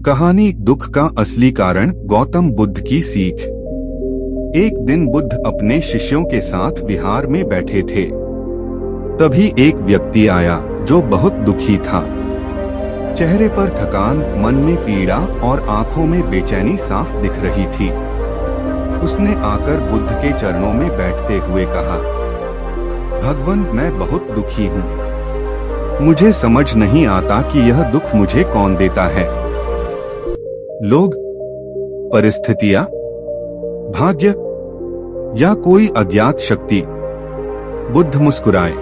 कहानी दुख का असली कारण, गौतम बुद्ध की सीख। एक दिन बुद्ध अपने शिष्यों के साथ विहार में बैठे थे। तभी एक व्यक्ति आया जो बहुत दुखी था। चेहरे पर थकान, मन में पीड़ा और आंखों में बेचैनी साफ दिख रही थी। उसने आकर बुद्ध के चरणों में बैठते हुए कहा, भगवान, मैं बहुत दुखी हूँ। मुझे समझ नहीं आता कि यह दुख मुझे कौन देता है, लोग, परिस्थितियां, भाग्य या कोई अज्ञात शक्ति। बुद्ध मुस्कुराए।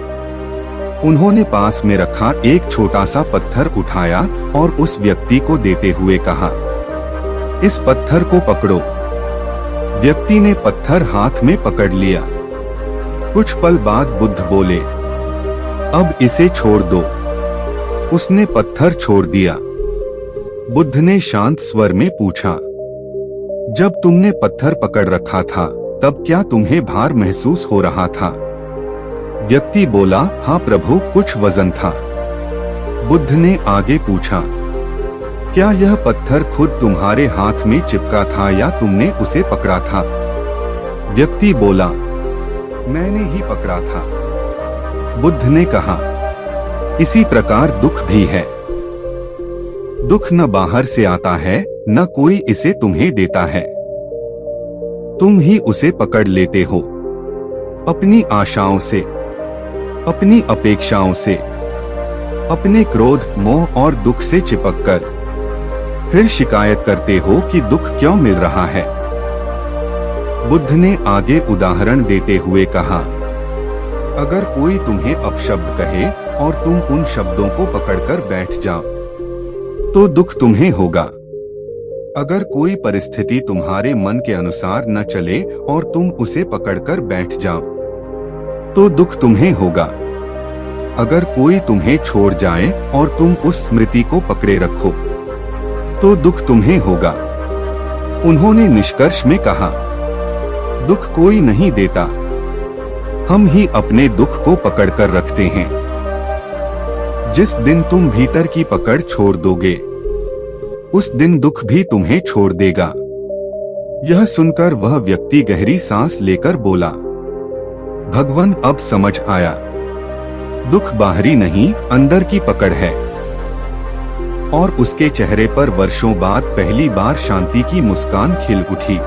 उन्होंने पास में रखा एक छोटा सा पत्थर उठाया और उस व्यक्ति को देते हुए कहा, इस पत्थर को पकड़ो। व्यक्ति ने पत्थर हाथ में पकड़ लिया। कुछ पल बाद बुद्ध बोले, अब इसे छोड़ दो। उसने पत्थर छोड़ दिया। बुद्ध ने शांत स्वर में पूछा, जब तुमने पत्थर पकड़ रखा था तब क्या तुम्हें भार महसूस हो रहा था? व्यक्ति बोला, हाँ प्रभु, कुछ वजन था। बुद्ध ने आगे पूछा, क्या यह पत्थर खुद तुम्हारे हाथ में चिपका था या तुमने उसे पकड़ा था? व्यक्ति बोला, मैंने ही पकड़ा था। बुद्ध ने कहा, इसी प्रकार दुख भी है। दुख न बाहर से आता है, न कोई इसे तुम्हें देता है। तुम ही उसे पकड़ लेते हो, अपनी आशाओं से, अपनी अपेक्षाओं से, अपने क्रोध, मोह और दुख से चिपककर। फिर शिकायत करते हो कि दुख क्यों मिल रहा है। बुद्ध ने आगे उदाहरण देते हुए कहा, अगर कोई तुम्हें अपशब्द कहे और तुम उन शब्दों को पकड़कर बैठ जाओ तो दुख तुम्हें होगा। अगर कोई परिस्थिति तुम्हारे मन के अनुसार न चले और तुम उसे पकड़कर बैठ जाओ तो दुख तुम्हें होगा। अगर कोई तुम्हें छोड़ जाए और तुम उस स्मृति को पकड़े रखो तो दुख तुम्हें होगा। उन्होंने निष्कर्ष में कहा, दुख कोई नहीं देता, हम ही अपने दुख को पकड़कर रखते हैं। जिस दिन तुम भीतर की पकड़ छोड़ दोगे उस दिन दुख भी तुम्हें छोड़ देगा। यह सुनकर वह व्यक्ति गहरी सांस लेकर बोला, भगवान, अब समझ आया। दुख बाहरी नहीं, अंदर की पकड़ है। और उसके चेहरे पर वर्षों बाद पहली बार शांति की मुस्कान खिल उठी।